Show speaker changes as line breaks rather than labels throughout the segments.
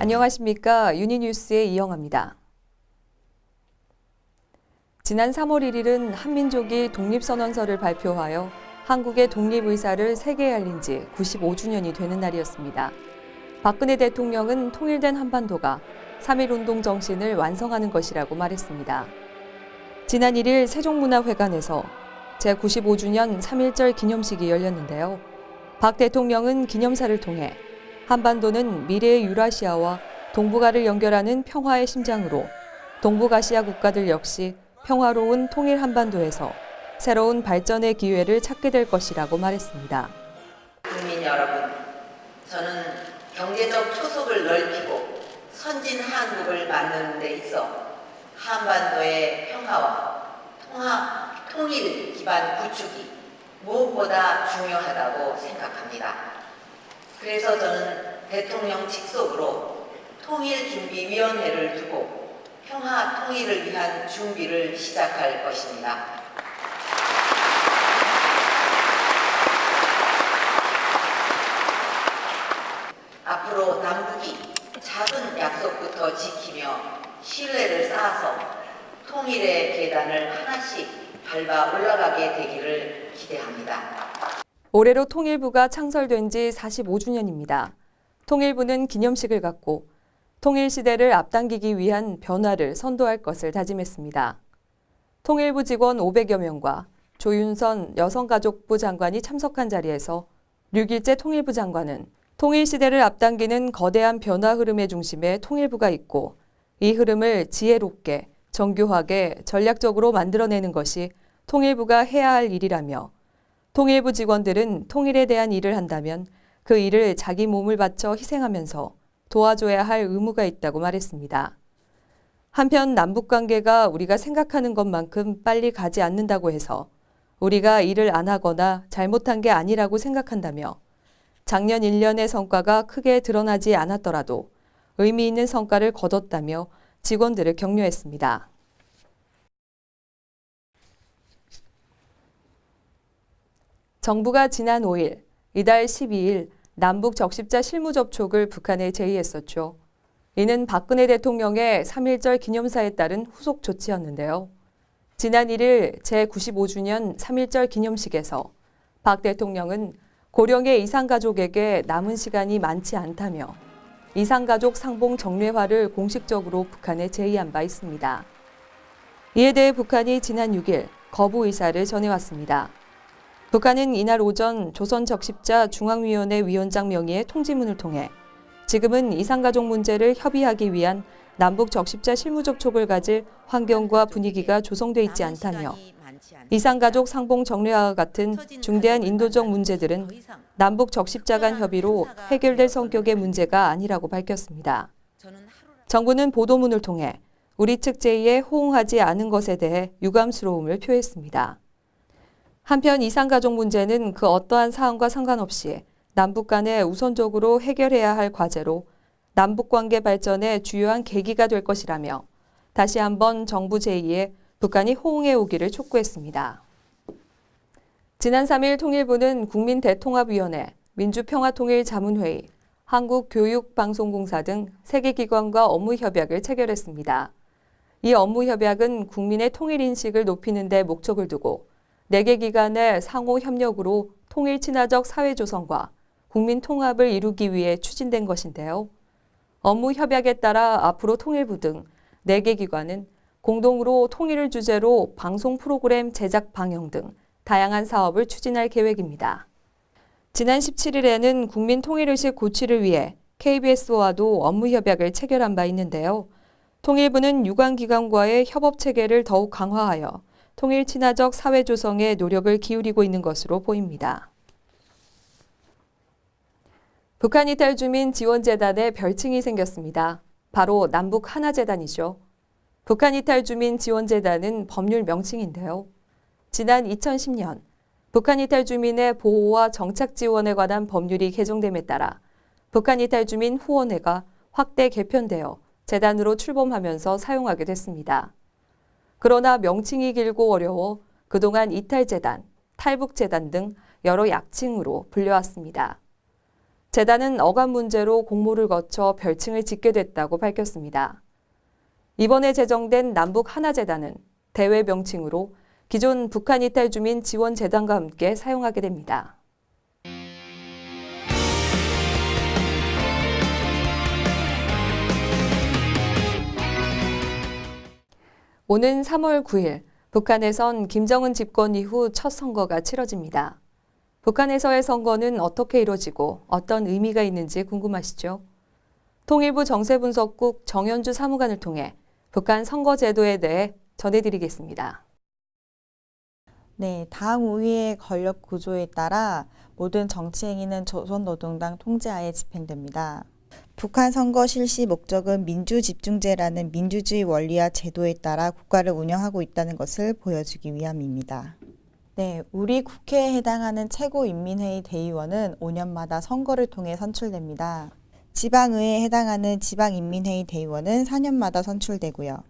안녕하십니까. 유니뉴스의 이영아입니다. 지난 3월 1일은 한민족이 독립선언서를 발표하여 한국의 독립의사를 세계에 알린 지 95주년이 되는 날이었습니다. 박근혜 대통령은 통일된 한반도가 3.1운동 정신을 완성하는 것이라고 말했습니다. 지난 1일 세종문화회관에서 제95주년 3.1절 기념식이 열렸는데요. 박 대통령은 기념사를 통해 한반도는 미래의 유라시아와 동북아를 연결하는 평화의 심장으로 동북아시아 국가들 역시 평화로운 통일 한반도에서 새로운 발전의 기회를 찾게 될 것이라고 말했습니다.
국민 여러분, 저는 경제적 초석을 넓히고 선진 한국을 만드는 데 있어 한반도의 평화와 통일 기반 구축이 무엇보다 중요하다고 생각합니다. 그래서 저는 대통령 직속으로 통일준비위원회를 두고 평화 통일을 위한 준비를 시작할 것입니다. 앞으로 남북이 작은 약속부터 지키며 신뢰를 쌓아서 통일의 계단을 하나씩 밟아 올라가게 되기를 기대합니다.
올해로 통일부가 창설된 지 45주년입니다. 통일부는 기념식을 갖고 통일시대를 앞당기기 위한 변화를 선도할 것을 다짐했습니다. 통일부 직원 500여 명과 조윤선 여성가족부 장관이 참석한 자리에서 6일째 통일부 장관은 통일시대를 앞당기는 거대한 변화 흐름의 중심에 통일부가 있고 이 흐름을 지혜롭게, 정교하게, 전략적으로 만들어내는 것이 통일부가 해야 할 일이라며 통일부 직원들은 통일에 대한 일을 한다면 그 일을 자기 몸을 바쳐 희생하면서 도와줘야 할 의무가 있다고 말했습니다. 한편 남북관계가 우리가 생각하는 것만큼 빨리 가지 않는다고 해서 우리가 일을 안 하거나 잘못한 게 아니라고 생각한다며 작년 1년의 성과가 크게 드러나지 않았더라도 의미 있는 성과를 거뒀다며 직원들을 격려했습니다. 정부가 지난 5일, 이달 12일 남북 적십자 실무 접촉을 북한에 제의했었죠. 이는 박근혜 대통령의 3.1절 기념사에 따른 후속 조치였는데요. 지난 1일 제95주년 3.1절 기념식에서 박 대통령은 고령의 이산가족에게 남은 시간이 많지 않다며 이산가족 상봉 정례화를 공식적으로 북한에 제의한 바 있습니다. 이에 대해 북한이 지난 6일 거부 의사를 전해왔습니다. 북한은 이날 오전 조선적십자 중앙위원회 위원장 명의의 통지문을 통해 지금은 이산가족 문제를 협의하기 위한 남북 적십자 실무 접촉을 가질 환경과 분위기가 조성돼 있지 않다며 이산가족 상봉 정례화와 같은 중대한 인도적 문제들은 남북 적십자 간 협의로 해결될 성격의 문제가 아니라고 밝혔습니다. 정부는 보도문을 통해 우리 측 제의에 호응하지 않은 것에 대해 유감스러움을 표했습니다. 한편 이산가족 문제는 그 어떠한 사안과 상관없이 남북 간에 우선적으로 해결해야 할 과제로 남북관계 발전의 주요한 계기가 될 것이라며 다시 한번 정부 제의에 북한이 호응해 오기를 촉구했습니다. 지난 3일 통일부는 국민대통합위원회, 민주평화통일자문회의, 한국교육방송공사 등 3개 기관과 업무협약을 체결했습니다. 이 업무협약은 국민의 통일인식을 높이는 데 목적을 두고 4개 기관의 상호 협력으로 통일 친화적 사회 조성과 국민 통합을 이루기 위해 추진된 것인데요. 업무 협약에 따라 앞으로 통일부 등 4개 기관은 공동으로 통일을 주제로 방송 프로그램 제작 방영 등 다양한 사업을 추진할 계획입니다. 지난 17일에는 국민 통일의식 고취를 위해 KBS와도 업무 협약을 체결한 바 있는데요. 통일부는 유관기관과의 협업 체계를 더욱 강화하여 통일 친화적 사회 조성에 노력을 기울이고 있는 것으로 보입니다. 북한 이탈 주민 지원재단에 별칭이 생겼습니다. 바로 남북 하나재단이죠. 북한 이탈 주민 지원재단은 법률 명칭인데요. 지난 2010년 북한 이탈 주민의 보호와 정착 지원에 관한 법률이 개정됨에 따라 북한 이탈 주민 후원회가 확대 개편되어 재단으로 출범하면서 사용하게 됐습니다. 그러나 명칭이 길고 어려워 그동안 이탈재단, 탈북재단 등 여러 약칭으로 불려왔습니다. 재단은 어감 문제로 공모를 거쳐 별칭을 짓게 됐다고 밝혔습니다. 이번에 제정된 남북하나재단은 대외 명칭으로 기존 북한 이탈 주민 지원재단과 함께 사용하게 됩니다. 오는 3월 9일 북한에선 김정은 집권 이후 첫 선거가 치러집니다. 북한에서의 선거는 어떻게 이루어지고 어떤 의미가 있는지 궁금하시죠? 통일부 정세분석국 정현주 사무관을 통해 북한 선거 제도에 대해 전해드리겠습니다.
네, 당 우위의 권력 구조에 따라 모든 정치 행위는 조선노동당 통제하에 집행됩니다. 북한 선거 실시 목적은 민주집중제라는 민주주의 원리와 제도에 따라 국가를 운영하고 있다는 것을 보여주기 위함입니다. 네, 우리 국회에 해당하는 최고인민회의 대의원은 5년마다 선거를 통해 선출됩니다. 지방의회에 해당하는 지방인민회의 대의원은 4년마다 선출되고요.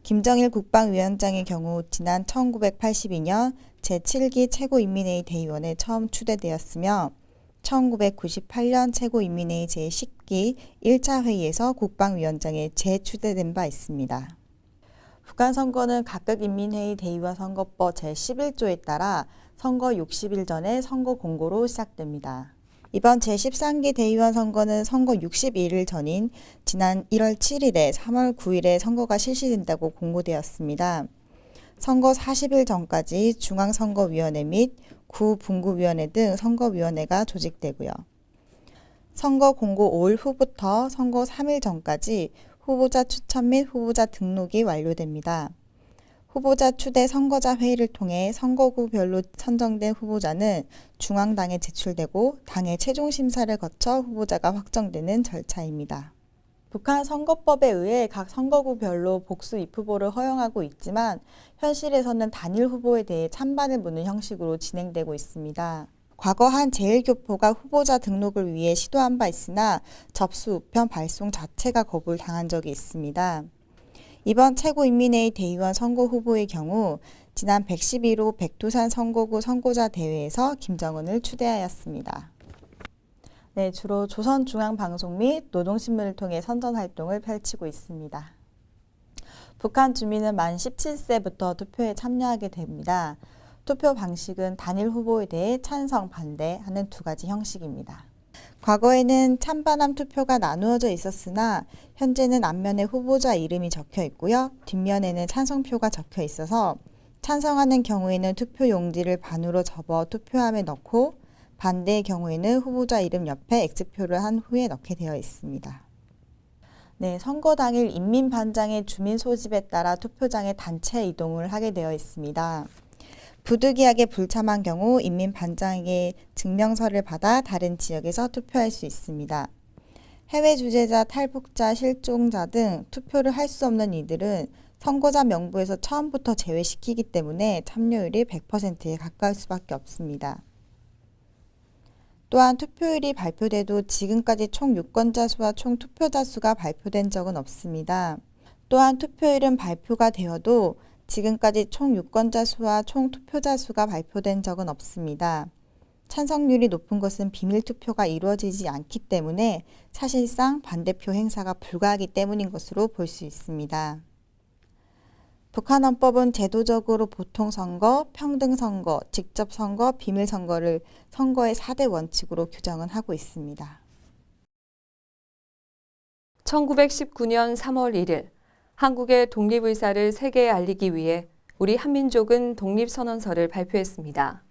김정일 국방위원장의 경우 지난 1982년 제7기 최고인민회의 대의원에 처음 추대되었으며 1998년 최고인민회의 제10기 1차 회의에서 국방위원장에 재추대된 바 있습니다. 북한 선거는 각각 인민회의 대의원 선거법 제11조에 따라 선거 60일 전에 선거 공고로 시작됩니다. 이번 제13기 대의원 선거는 선거 61일 전인 지난 1월 7일에 3월 9일에 선거가 실시된다고 공고되었습니다. 선거 40일 전까지 중앙선거위원회 및 구분구위원회 등 선거위원회가 조직되고요. 선거 공고 5일 후부터 선거 3일 전까지 후보자 추천 및 후보자 등록이 완료됩니다. 후보자 추대 선거자 회의를 통해 선거구별로 선정된 후보자는 중앙당에 제출되고 당의 최종 심사를 거쳐 후보자가 확정되는 절차입니다. 북한 선거법에 의해 각 선거구별로 복수 입후보를 허용하고 있지만 현실에서는 단일 후보에 대해 찬반을 묻는 형식으로 진행되고 있습니다. 과거 한 제1교포가 후보자 등록을 위해 시도한 바 있으나 접수 우편 발송 자체가 거부당한 적이 있습니다. 이번 최고인민회의 대의원 선거 후보의 경우 지난 111호 백두산 선거구 선거자 대회에서 김정은을 추대하였습니다. 네, 주로 조선중앙방송 및 노동신문을 통해 선전활동을 펼치고 있습니다. 북한 주민은 만 17세부터 투표에 참여하게 됩니다. 투표 방식은 단일 후보에 대해 찬성, 반대하는 두 가지 형식입니다. 과거에는 찬반함 투표가 나누어져 있었으나 현재는 앞면에 후보자 이름이 적혀 있고요. 뒷면에는 찬성표가 적혀 있어서 찬성하는 경우에는 투표 용지를 반으로 접어 투표함에 넣고 반대의 경우에는 후보자 이름 옆에 X표를 한 후에 넣게 되어 있습니다. 네, 선거 당일 인민반장의 주민 소집에 따라 투표장에 단체 이동을 하게 되어 있습니다. 부득이하게 불참한 경우 인민반장에게 증명서를 받아 다른 지역에서 투표할 수 있습니다. 해외 주재자, 탈북자, 실종자 등 투표를 할 수 없는 이들은 선거자 명부에서 처음부터 제외시키기 때문에 참여율이 100%에 가까울 수밖에 없습니다. 또한 투표율이 발표돼도 지금까지 총 유권자 수와 총 투표자 수가 발표된 적은 없습니다. 또한 투표율은 발표가 되어도 지금까지 총 유권자 수와 총 투표자 수가 발표된 적은 없습니다. 찬성률이 높은 것은 비밀 투표가 이루어지지 않기 때문에 사실상 반대표 행사가 불가하기 때문인 것으로 볼 수 있습니다. 북한 헌법은 제도적으로 보통선거, 평등선거, 직접선거, 비밀선거를 선거의 4대 원칙으로 규정은 하고 있습니다.
1919년 3월 1일 한국의 독립의사를 세계에 알리기 위해 우리 한민족은 독립선언서를 발표했습니다.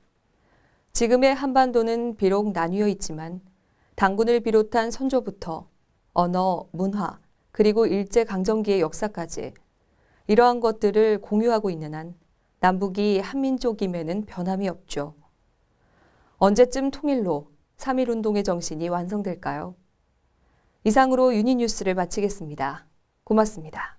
지금의 한반도는 비록 나뉘어 있지만 당군을 비롯한 선조부터 언어, 문화, 그리고 일제강점기의 역사까지 이러한 것들을 공유하고 있는 한 남북이 한민족임에는 변함이 없죠. 언제쯤 통일로 3.1운동의 정신이 완성될까요? 이상으로 유니뉴스를 마치겠습니다. 고맙습니다.